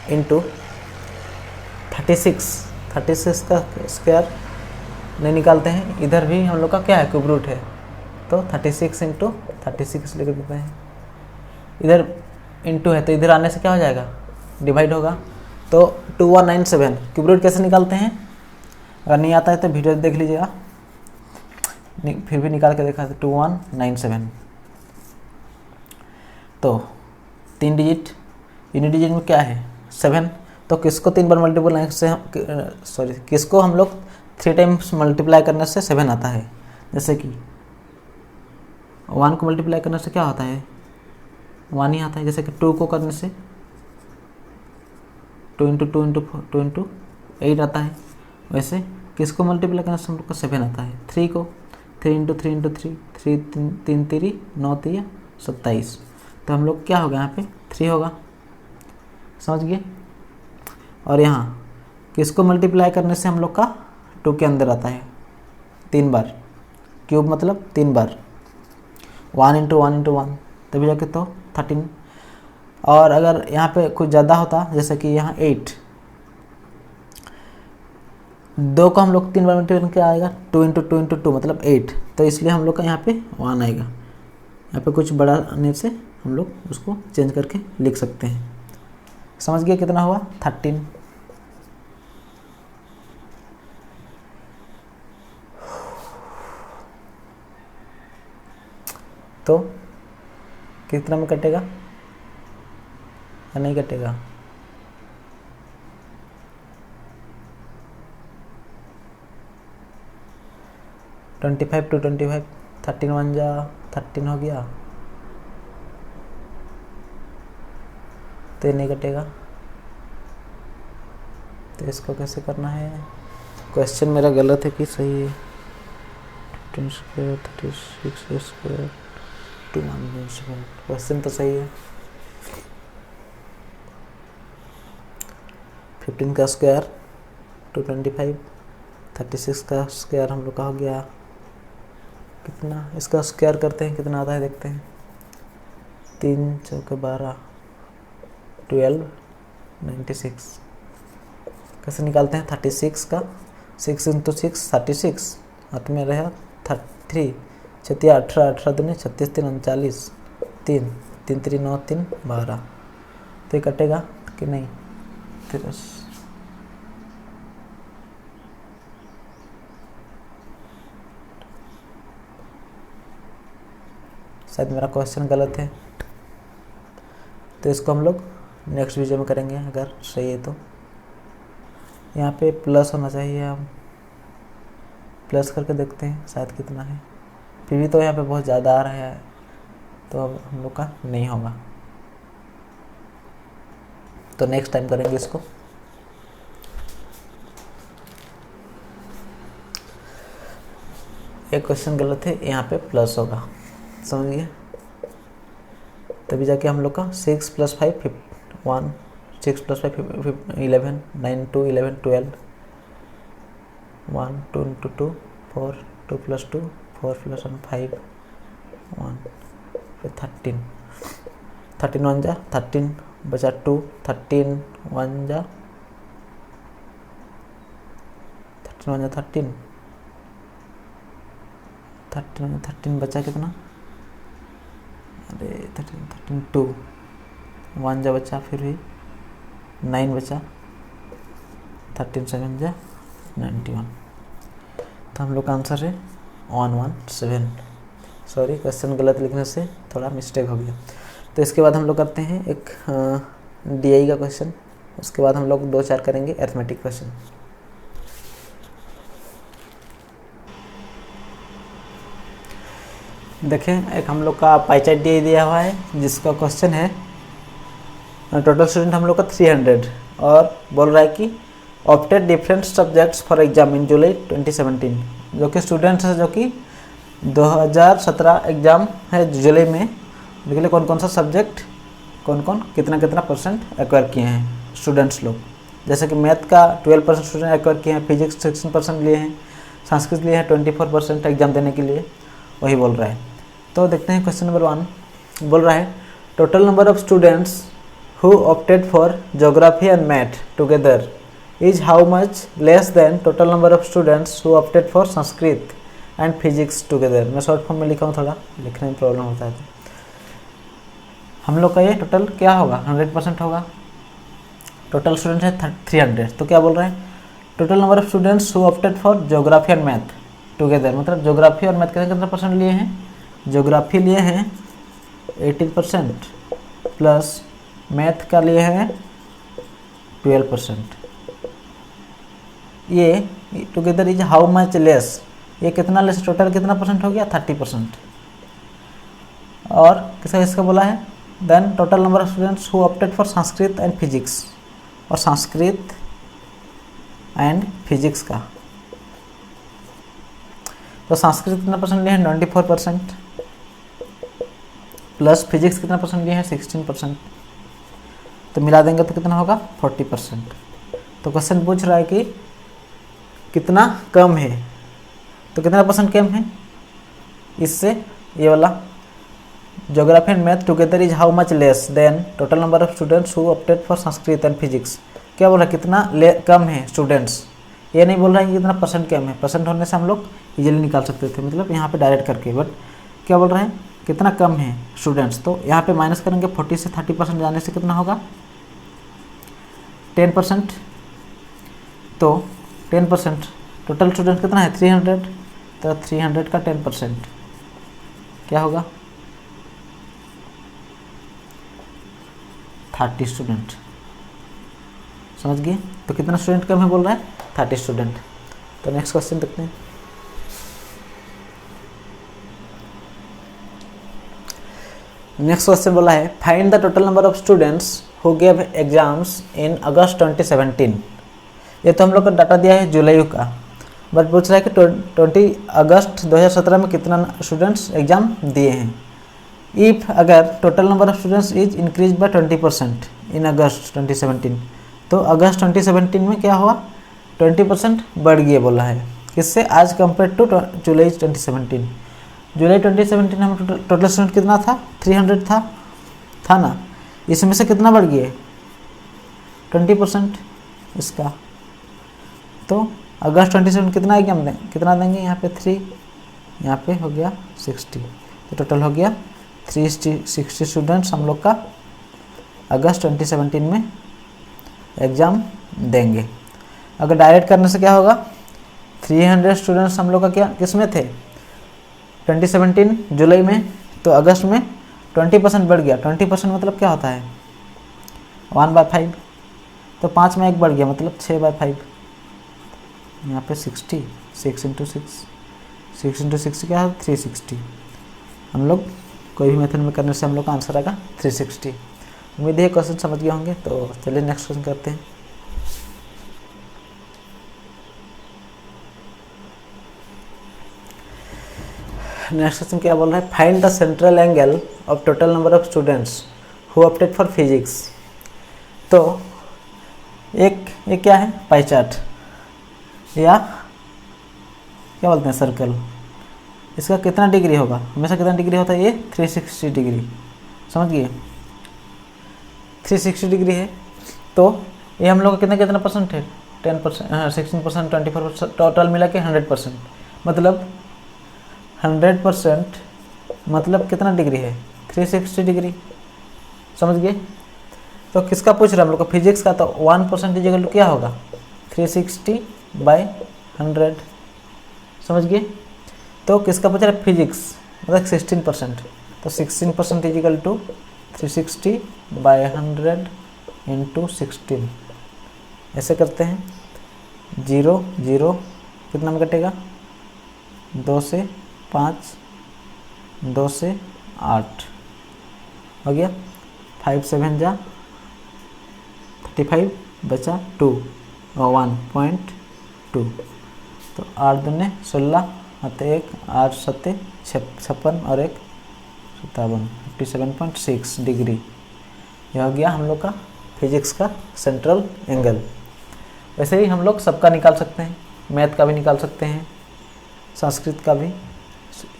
इंटू 36 का स्क्वायर नहीं निकालते हैं, इधर भी हम लोग का क्या है क्यूब रूट है, तो 36 इंटू 36 लेकर देते हैं। इधर इंटू है तो इधर आने से क्या हो जाएगा डिवाइड होगा, तो 2197 क्यूब रूट कैसे निकालते हैं, अगर नहीं आता है तो वीडियो देख लीजिएगा, फिर भी निकाल के देखा 2197। तो 3 डिजिट, यूनिट डिजिट में क्या है 7, तो किसको 3 बार मल्टीप्लाई से किसको हम लोग 3 टाइम्स मल्टीप्लाई करने से 7 आता है। जैसे कि 1 को मल्टीप्लाई करने से क्या होता है 1 ही आता है, जैसे कि 2 को करने से 2 इंटू 2 इंटू 2 इंटू 8 आता है, वैसे किसको मल्टीप्लाई करने से हम लोग को 7 आता है। 3 को 3 इंटू 3 इंटू 3 3 3 9 3 27, तो हम लोग क्या होगा यहाँ पे 3 होगा, समझ गए। और यहाँ किसको मल्टीप्लाई करने से हम लोग का 2 के अंदर आता है 3 बार, क्यूब मतलब 3 बार, 1 इंटू 1 इंटू 1, तभी जाके तो 13। और अगर यहाँ पे कुछ ज़्यादा होता, जैसे कि यहाँ 8, 2 को हम लोग 3 बार मल्टीप्लाई करके आएगा 2 इंटू 2 इंटू 2 मतलब 8, तो इसलिए हम लोग का यहाँ पे 1 आएगा। यहाँ पे कुछ बड़ा आने से हम लोग उसको चेंज करके लिख सकते हैं, समझ गए कितना हुआ 13। तो कितना में कटेगा या नहीं कटेगा, ट्वेंटी 25 टू 25 13 1 जा 13 हो गया, तो ये नहीं कटेगा। तो इसको कैसे करना है, क्वेश्चन मेरा गलत है कि सही है। 10 स्क्वायर 36 स्क्वायर 2 क्वेश्चन तो सही है। 15 का स्क्वायर 225, 36 का स्क्वायर हम लोग का हो गया कितना, इसका स्क्वायर करते हैं कितना आता है देखते हैं, 3 चौके 12 12 96। कैसे निकालते हैं 36 का 6 इंटू 6 36, हाथ में रहा 3 छतिया 18, 18 दूनी 36, 3 39, 3 3 3 9 3 12। तो ये कटेगा कि नहीं? फिर शायद मेरा क्वेश्चन गलत है, तो इसको हम लोग नेक्स्ट वीडियो में करेंगे अगर सही है तो। यहाँ पे प्लस होना चाहिए, हम प्लस करके देखते हैं शायद कितना है। फिर भी तो यहाँ पे बहुत ज़्यादा आ रहा है, तो अब हम लोग का नहीं होगा, तो नेक्स्ट टाइम करेंगे इसको। एक क्वेश्चन गलत है, यहाँ पे प्लस होगा, समझिए। तभी जाके हम लोग का 6 + 5 1, 6 + 5 11, 9 2 11 12, 1 2 × 2 4, 2 + 2 4 + 1 5 1, फिर 13 13 1 जा 13 बचा 2, 13 1 जा 13 1 जा 13 13 13 बचा कितना? अरे 13 13 2 1 जा बचा, फिर भी 9 बचा, 13 7 जा 91। तो हम लोग का आंसर है 117। सॉरी, क्वेश्चन गलत लिखने से थोड़ा मिस्टेक हो गया। तो इसके बाद हम लोग करते हैं एक DI का क्वेश्चन, उसके बाद हम लोग 2-4 करेंगे अरिथमेटिक क्वेश्चन। देखें, एक हम लोग का पाई चार्ट दिया हुआ है, जिसका क्वेश्चन है टोटल स्टूडेंट हम लोग का 300, और बोल रहा है कि opted different subjects for exam in July 2017। जो कि स्टूडेंट्स है, जो कि 2017 एग्ज़ाम है जुलाई में, उसके लिए कौन कौन सा सब्जेक्ट, कौन कौन कितना कितना % एक्वायर किए हैं स्टूडेंट्स लोग। जैसे कि मैथ का 12% स्टूडेंट एक्वायर किए हैं, फिजिक्स 16% लिए हैं, संस्कृत लिए हैं 24% एग्जाम देने के लिए, वही बोल रहा है। तो देखते हैं क्वेश्चन नंबर 1 बोल रहा है total number of students who opted for geography and math together is how much less than total number of students who opted for Sanskrit and physics together. मैं शॉर्ट फॉर्म में लिखा हूँ, थोड़ा लिखने में प्रॉब्लम होता है। तो हम लोग का ये टोटल क्या होगा? 100% होगा। टोटल स्टूडेंट है 300, तो क्या बोल रहे हैं? Total number of students who opted for geography and math together, मतलब ज्योग्राफी और मैथ कितना % लिए हैं? ज्योग्राफी लिए हैं 18% प्लस मैथ का लिए हैं 12%। ये together is how much less, ये कितना लेस, टोटल कितना % हो गया? 30%। और किसका इसका बोला है? Then total number of students who opted for Sanskrit and physics, और संस्कृत एंड फिजिक्स का, तो संस्कृत कितना % लिए हैं? 94%, प्लस फिजिक्स कितना % लिए हैं? 16%। तो मिला देंगे तो कितना होगा? 40%। तो क्वेश्चन पूछ रहा है कि कितना कम है, तो कितना % कम है इससे? ये वाला geography and math together is how much less than total number of students who opted for Sanskrit and physics. क्या बोल रहा है? कितना कम है स्टूडेंट्स, ये नहीं बोल रहा है कि कितना % कम है। % होने से हम लोग इजीली निकाल सकते थे, मतलब यहाँ पे डायरेक्ट करके, बट क्या बोल रहे हैं? कितना कम है स्टूडेंट्स। तो यहाँ पे माइनस करेंगे, 40 से 30% जाने से कितना होगा? 10%। तो 10% टोटल स्टूडेंट कितना है? 300, तो 300 का 10% क्या होगा? 30 स्टूडेंट। समझ गए? तो कितना स्टूडेंट कम है बोल रहा है? 30 स्टूडेंट। तो नेक्स्ट क्वेश्चन देखते हैं। नेक्स्ट क्वेश्चन बोला है find the total number of students who gave exams in August 2017। ये तो हम लोग का डाटा दिया है जुलाई का, बट पूछ रहा है कि 20 अगस्त 2017 में कितना स्टूडेंट्स एग्जाम दिए हैं। इफ अगर total number of students is increase by 20% in August 2017, तो अगस्त 2017 में क्या हुआ? 20% बढ़ गया बोला है, किससे? आज कंपेयर टू जुलाई 2017। जुलाई 2017 में टोटल स्टूडेंट कितना था? 300 था ना। इसमें से कितना बढ़ गया? 20% इसका। तो अगस्त 27 कितना एग्जाम दें, कितना देंगे? यहाँ पे 3, यहाँ पे हो गया 60, तो टोटल हो गया 360 स्टूडेंट्स हम लोग का अगस्त 2017 में एग्ज़ाम देंगे। अगर डायरेक्ट करने से क्या होगा, 300 स्टूडेंट्स हम लोग का क्या किस में थे 2017 जुलाई में, तो अगस्त में 20% बढ़ गया। 20% मतलब क्या होता है 1/5, तो 5 में 1 बढ़ गया मतलब 6/5। यहाँ पे 60, 6 × 6 क्या है 360। हम लोग कोई भी मेथड में करने से हम लोग का आंसर आएगा 360। उम्मीद है क्वेश्चन समझ गए होंगे। तो चलिए नेक्स्ट क्वेश्चन करते हैं। नेक्स्ट क्वेश्चन क्या बोल रहा है, find the central angle of total number of students who opted for physics. तो एक क्या है पाई चार्ट या क्या बोलते हैं सर्कल, इसका कितना डिग्री होगा, हमेशा कितना डिग्री होता है ये 360 डिग्री, समझ गए 360 डिग्री है। तो ये हम लोग का कितना परसेंट है 10%, 16%, 24%, टोटल मिला के 100%, मतलब 100% मतलब कितना डिग्री है 360 डिग्री, समझ गए। तो किसका पूछ रहा है हम लोग का फिजिक्स का, तो 1% इक्वल टू क्या होगा 360/100, समझ गए। तो किसका पूछ रहा है फिजिक्स मतलब 16%, तो 16% इक्वल टू 360/100 × 16, ऐसे करते हैं 0 0 कितना में कटेगा 2 से 5, 2 से 8 हो गया, 5 7 जा 35 बचा 2 और 1.2, तो 8 दूने 16 आते 1 8 7 56 और 1 57, 57.6 डिग्री। यह हो गया हम लोग का फिजिक्स का सेंट्रल एंगल। वैसे ही हम लोग सबका निकाल सकते हैं, मैथ का भी निकाल सकते हैं, संस्कृत का भी,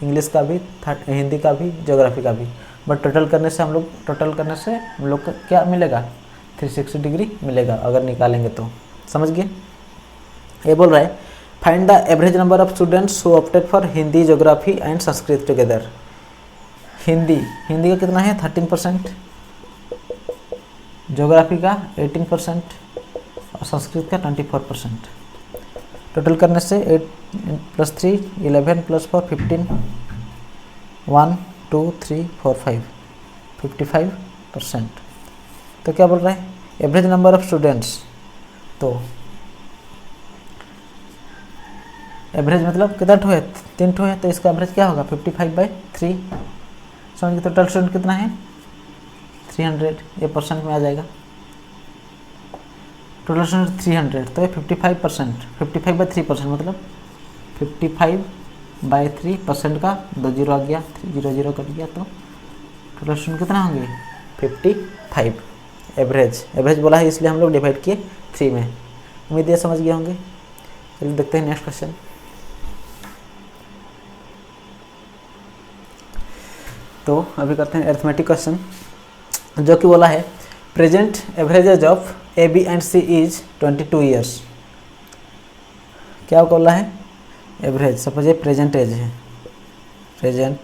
इंग्लिश का भी, हिंदी का भी, ज्योग्राफी का भी, बट टोटल करने से हम लोग का क्या मिलेगा 360 डिग्री मिलेगा अगर निकालेंगे तो, समझ गए। ये बोल रहा है find the average number of students who opted for Hindi, geography and Sanskrit together. Hindi का कितना है 13%, ज्योग्राफी का 18% और संस्कृत का 24%। टोटल करने से 8 + 3 11 + 4 15 1 2 3 4 5 55%। तो क्या बोल रहा है एवरेज नंबर ऑफ स्टूडेंट्स, तो एवरेज मतलब कितना ठो है 3 ठो है, तो इसका एवरेज क्या होगा 55/3, समझ के। टोटल स्टूडेंट कितना है 300, ये परसेंट में आ जाएगा, टोटल स्टूडेंट 300, तो ये 55%, 55/3% मतलब 55/3% का 2 0 आ गया, 0 0 कट गया, तो टोटल स्टूडेंट कितना होंगे 55। एवरेज बोला है इसलिए हम लोग डिवाइड किए 3 में। उम्मीद है समझ गए होंगे। चलिए देखते हैं नेक्स्ट क्वेश्चन। तो अभी करते हैं अरिथमेटिक क्वेश्चन, जो कि बोला है present average age of A B and C is 22 years. क्या बोला है एवरेज, सपोज ये प्रेजेंट एज है, प्रेजेंट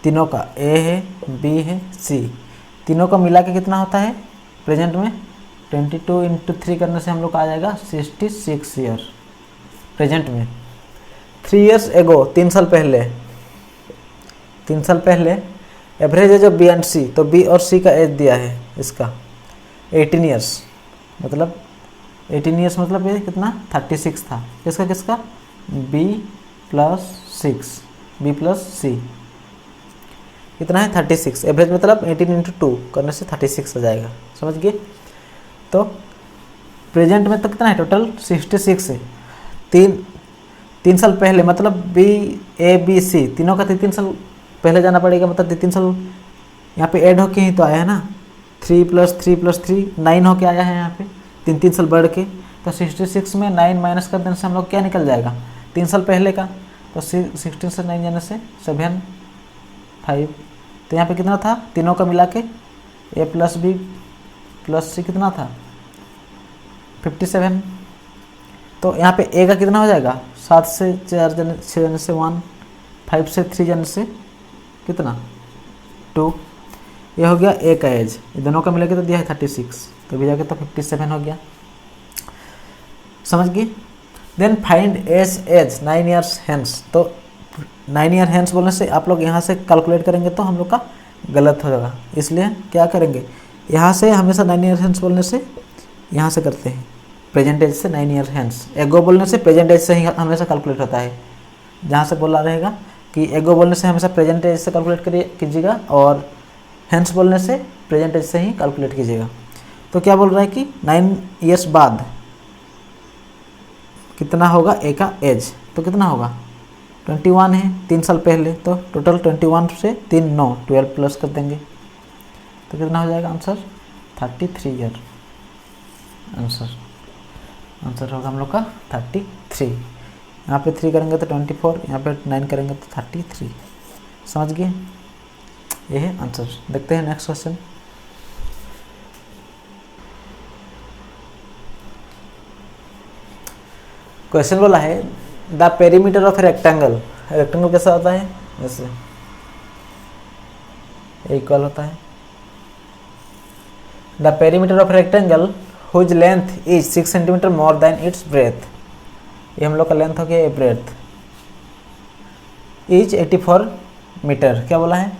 तीनों का ए है, बी है, सी, तीनों का मिला के कितना होता है प्रेजेंट में 22 × 3 करने से हम लोग का आ जाएगा 66 ईयर प्रेजेंट में। 3 ईयर्स एगो 3 साल पहले average age of B and C, तो बी और सी का एज दिया है इसका 18 ईयर्स, मतलब 18 ईयर्स मतलब ये कितना 36 था, किसका बी + 6 बी + सी कितना है 36, एवरेज मतलब 18 × 2 करने से 36 आ जाएगा, समझ गए। तो प्रेजेंट में तो कितना है टोटल 66 है, 3 साल पहले मतलब बी ए बी सी तीनों का 3 साल पहले जाना पड़ेगा, मतलब 3 साल यहाँ पे ऐड होके ही तो आया है ना, 3 + 3 + 3 9 होके आया है यहाँ पे 3 साल बढ़ के, तो 66 में 9 माइनस कर देने से हम लोग क्या निकल जाएगा 3 साल पहले का, तो 16 से 9 जाने से 7 5, तो यहाँ पे कितना था तीनों का मिला के ए + बी + सी कितना था 57, तो यहाँ पे ए का कितना हो जाएगा 7 से 4 जाने 6 जाने से 1, 5 से 3 जाने से कितना 2। ये हो गया ए का एज, ये दोनों का मिलेगा तो दिया है 36, तो भी जाके तो 57 हो गया। समझ गए। Then find age 9 years hence, तो 9 ईयर हैंस बोलने से आप लोग यहाँ से कैलकुलेट करेंगे तो हम लोग का गलत हो जाएगा, इसलिए क्या करेंगे, यहाँ से हमेशा 9 ईयर हैंस बोलने से यहाँ से करते हैं, प्रेजेंट एज से 9 ईयर हैंस। एगो बोलने से प्रेजेंट एज से ही हमेशा कैलकुलेट होता है, जहाँ से बोला रहेगा कि एगो बोलने से हमेशा प्रेजेंट एज से कैलकुलेट कीजिएगा और हैंस बोलने से प्रेजेंट एज से ही कैलकुलेट कीजिएगा। तो क्या बोल रहा है कि 9 ईयर्स बाद कितना होगा ए का एज, तो कितना होगा 21 है, 3 साल पहले, तो टोटल 21 से 3 9 12 प्लस कर देंगे तो कितना हो जाएगा आंसर 33 ईयर। आंसर होगा हम लोग का 33। यहाँ पे 3 करेंगे तो 24, यहाँ पे 9 करेंगे तो 33। समझ गए, ये है आंसर। देखते हैं नेक्स्ट क्वेश्चन। क्वेश्चन बोला है the perimeter of rectangle, rectangle कैसा होता है, जैसे इक्वल होता है। The perimeter of rectangle whose length is 6 centimetre more than its breadth, ये हम लोग का लेंथ हो गया, ब्रेथ इज 84 मीटर। क्या बोला है,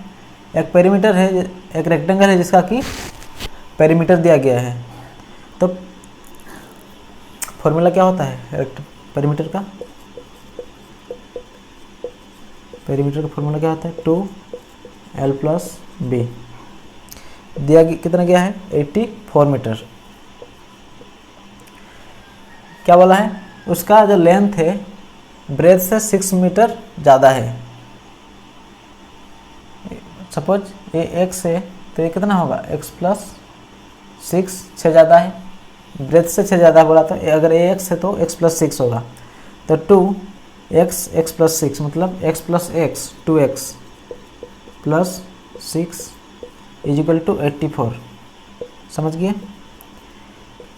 एक पेरीमीटर है, एक रेक्टेंगल है जिसका कि पेरीमीटर दिया गया है, तो फॉर्मूला क्या होता है पेरीमीटर का, पेरीमीटर का फॉर्मूला क्या होता है 2l + b, दिया कितना गया है 84 मीटर। क्या बोला है, उसका जो लेंथ है ब्रेथ से 6 मीटर ज़्यादा है। सपोज ये x है तो ये कितना होगा x + 6, 6 ज़्यादा है, ब्रेथ से 6 ज़्यादा बोला, तो अगर ये x है तो x + 6 होगा, तो 2x x + 6 मतलब x + x 2x + 6 = 84। समझ गए,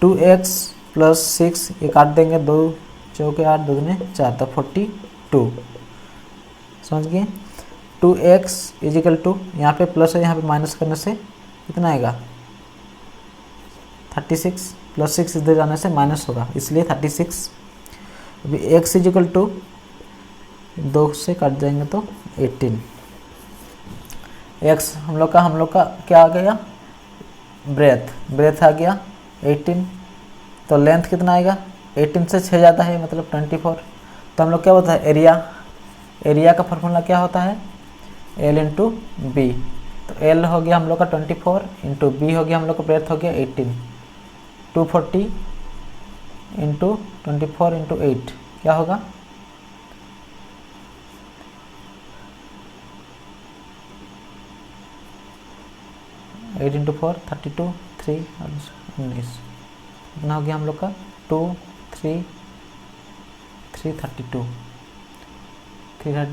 2x + 6 ये काट देंगे, 2 चौके 8 2 दूने 4, तो 42। समझ गए, 2x = यहाँ पे प्लस है, यहाँ पे माइनस करने से कितना आएगा 36, + 6 इधर जाने से माइनस होगा, इसलिए 36। अभी x = 2 से काट जाएंगे तो 18। x हम लोग का क्या आ गया, ब्रेथ आ गया 18, तो लेंथ कितना आएगा 18 से 6 ज़्यादा है मतलब 24। तो हम लोग क्या होता है एरिया का फॉर्मूला क्या होता है L × B, तो L हो गया हम लोग का 24 इंटू B हो गया हम लोग का ब्रेथ हो गया 18, 240 इंटू 24 इंटू 8 क्या होगा 8 × 4 32, 3 और 19, कितना हो गया हम लोग का 2 3 332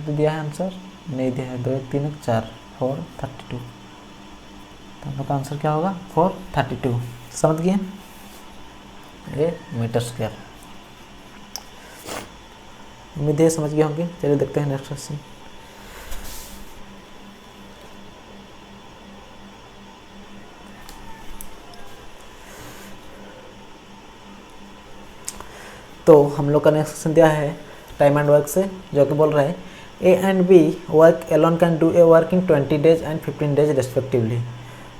दिया है आंसर, नहीं दिया है, 2 1 3 1 4 432, तो हम लोग का आंसर क्या होगा 432। समझ गए, ये मीटर स्क्वायर। उम्मीद है समझ गए होंगे। चलिए देखते हैं नेक्स्ट क्वेश्चन। तो हम लोग का नेक्स्ट क्वेश्चन दिया है टाइम एंड वर्क से, जो कि बोल रहा है A and B work alone can do a work in 20 days and 15 days respectively.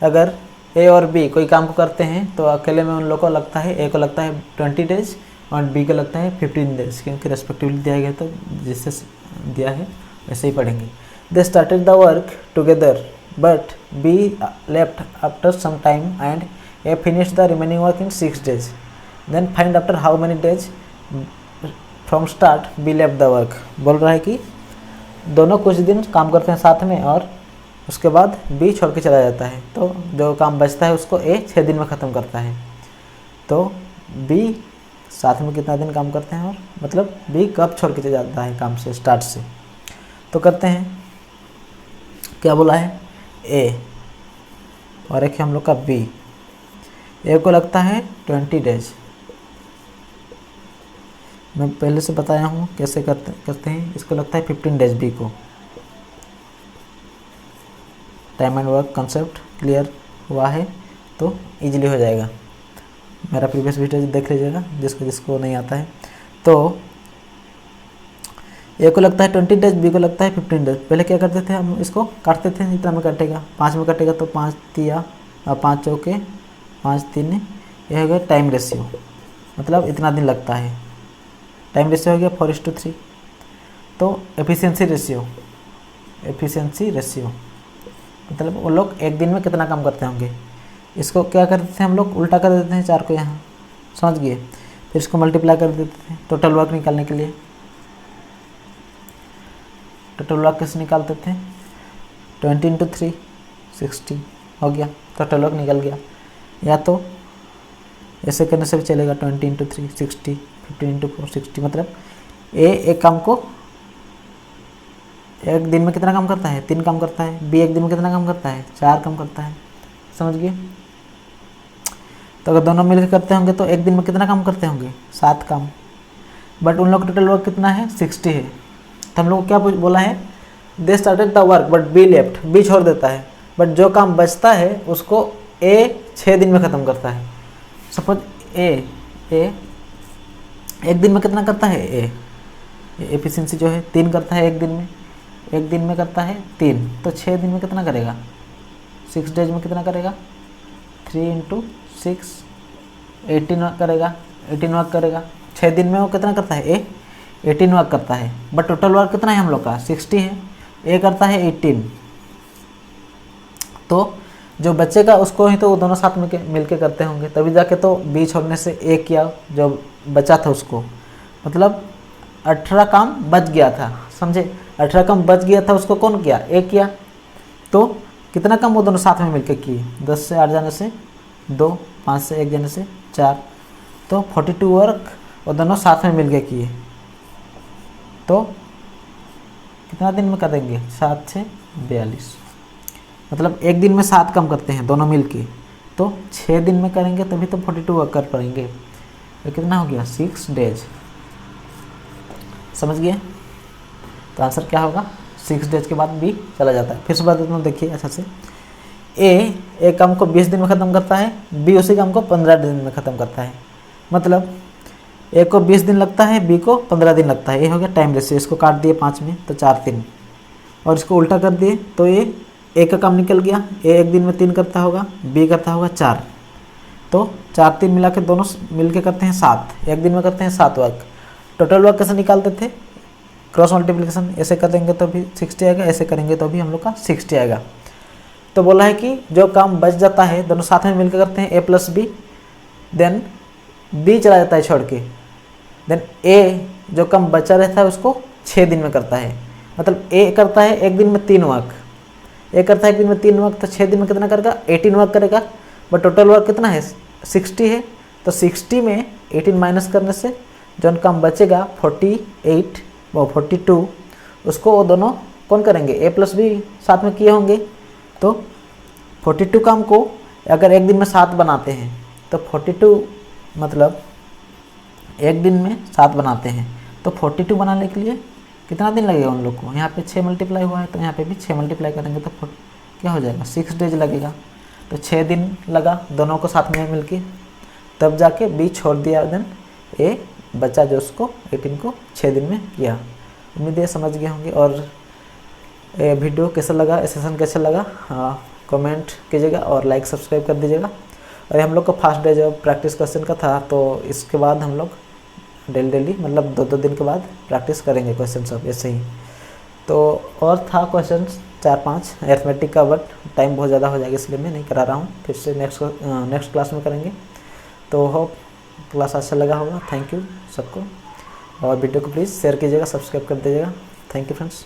अगर ए और बी कोई काम को करते हैं तो अकेले में उन लोगों को लगता है, ए को लगता है 20 डेज और बी को लगता है 15 डेज, क्योंकि रेस्पेक्टिवली दिया गया तो जिससे दिया है वैसे ही पढ़ेंगे। They started the work together but B left after some time and A finished the remaining work in 6 days। Then find after how many days from start B left the work. बोल रहा है कि दोनों कुछ दिन काम करते हैं साथ में और उसके बाद बी छोड़ के चला जाता है, तो जो काम बचता है उसको ए 6 दिन में ख़त्म करता है। तो बी साथ में कितना दिन काम करते हैं और मतलब बी कब छोड़ के चला जाता है काम से, स्टार्ट से। तो करते हैं, क्या बोला है ए और एक हम लोग का बी। ए को लगता है 20 डेज, मैं पहले से बताया हूँ कैसे करते हैं। इसको लगता है 15 डेज बी को। Time and work concept clear हुआ है तो इजीली हो जाएगा। मेरा प्रीवियस वीडियो देख लीजिएगा जिसको नहीं आता है। तो ए को लगता है 20 डेज, बी को लगता है 15 डेज। पहले क्या करते थे हम, इसको काटते थे जितना में कटेगा, 5 में कटेगा तो 5 तिया 5 चौके 5 3, ये हो गया टाइम रेशियो, मतलब इतना दिन लगता है। टाइम रेशियो हो गया 4:3। तो एफिशिएंसी रेशियो मतलब वो लोग एक दिन में कितना काम करते होंगे। इसको क्या करते थे हम लोग, उल्टा कर देते हैं 4 को यहाँ, समझ गए। फिर इसको मल्टीप्लाई कर देते थे टोटल वर्क निकालने के लिए। टोटल वर्क कैसे निकालते थे, 20 × 3 60 हो गया, टोटल वर्क निकल गया। या तो ऐसे करने से भी चलेगा, 20 × 3 60, 15 × 4 60। मतलब एक काम को एक दिन में कितना काम करता है, 3 काम करता है। बी एक दिन में कितना काम करता है, 4 काम करता है, समझ गए। तो अगर दोनों मिलकर करते होंगे तो एक दिन में कितना काम करते होंगे, 7 काम। बट उन लोग का टोटल वर्क कितना है, 60 है। तो हम लोग को क्या बोला है, they started the work but B left, B छोड़ देता है, बट जो काम बचता है उसको ए 6 दिन में ख़त्म करता है। सपोज ए एक दिन में कितना करता है, ए एफिशिएंसी जो है 3 करता है एक दिन में करता है 3, तो 6 दिन में कितना करेगा, 6 डेज में कितना करेगा, 3 × 6 18 करेगा, 18 वर्क करेगा। 6 दिन में वो कितना करता है, ए 18 वर्क करता है। बट टोटल वर्क कितना है हम लोग का, 60 है, ए करता है 18। तो जो बच्चे का उसको ही तो वो दोनों साथ में मिलके करते होंगे, तभी जाके तो बी छोड़ने से ए किया जो बचा था उसको, मतलब 18 काम बच गया था, समझे। 18 काम बच गया था, उसको कौन किया, ए किया। तो कितना काम वो दोनों साथ में मिलके किए, 10 से 8 जाने से 2, 5 से 1 जाने से 4, तो 42 वर्क वो दोनों साथ में मिलके किए। तो कितना दिन में कर देंगे, 7 से 42, मतलब एक दिन में 7 काम करते हैं दोनों मिलके। तो 6 दिन में करेंगे तभी तो 42 वर्क कर पाएंगे। तो कितना हो गया, 6 डेज, समझ गए। तो आंसर क्या होगा, 6 डेज के बाद बी चला जाता है। फिर से बात देता हूँ, देखिए अच्छा से। ए एक काम को 20 दिन में ख़त्म करता है, बी उसी काम को 15 दिन में ख़त्म करता है। मतलब ए को 20 दिन लगता है, बी को 15 दिन लगता है। ये हो गया टाइम रेशियो। इसको काट दिए 5 में तो 4 3, और इसको उल्टा कर दिए तो ये ए का काम निकल गया। ए एक दिन में 3 करता होगा, बी करता होगा 4, तो 4 3 मिला के दोनों मिल के करते हैं 7, एक दिन में करते हैं 7 वर्क। टोटल वर्क कैसे निकालते थे, क्रॉस मल्टीप्लिकेशन, ऐसे कर देंगे तो भी 60 आएगा, ऐसे करेंगे तो भी हम लोग का 60 आएगा। तो बोला है कि जो काम बच जाता है दोनों साथ में मिलकर करते हैं, ए प्लस बी, देन बी चला जाता है छोड़ के, देन ए जो काम बचा रहता है उसको 6 दिन में करता है। मतलब ए करता है एक दिन में 3 वर्क, ए करता है एक दिन में 3 वर्क, तो 6 दिन में कितना करेगा, 18 वर्क करेगा। बट टोटल वर्क कितना है, 60 है, तो 60 में 18 माइनस करने से जो काम बचेगा 48 वो 42, उसको वो दोनों कौन करेंगे, ए प्लस बी साथ में किए होंगे। तो 42 काम को अगर एक दिन में 7 बनाते हैं तो 42 मतलब एक दिन में 7 बनाते हैं, तो 42 बनाने के लिए कितना दिन लगेगा उन लोग को। यहाँ पे 6 मल्टीप्लाई हुआ है तो यहाँ पे भी 6 मल्टीप्लाई करेंगे तो क्या हो जाएगा, 6 डेज लगेगा। तो 6 दिन लगा दोनों को साथ में मिलके, तब जाके बी छोड़ दिया, देन ए बच्चा जो उसको 18 को 6 दिन में किया। उम्मीद है समझ गए होंगे। और वीडियो कैसा लगा, सेशन कैसा लगा, हाँ कमेंट कीजिएगा और लाइक सब्सक्राइब कर दीजिएगा। और हम लोग का फर्स्ट डे जो प्रैक्टिस क्वेश्चन का था, तो इसके बाद हम लोग डेली मतलब 2-2 दिन के बाद प्रैक्टिस करेंगे क्वेश्चन सब ऐसे ही। तो और था क्वेश्चन 4-5 अरिथमेटिक का, बट टाइम बहुत ज़्यादा हो जाएगा इसलिए मैं नहीं करा रहा हूँ। फिर से नेक्स्ट क्लास में करेंगे। तो होप क्लास अच्छा लगा होगा। थैंक यू सबको, और वीडियो को प्लीज़ शेयर कीजिएगा, सब्सक्राइब कर दीजिएगा। Thank you friends.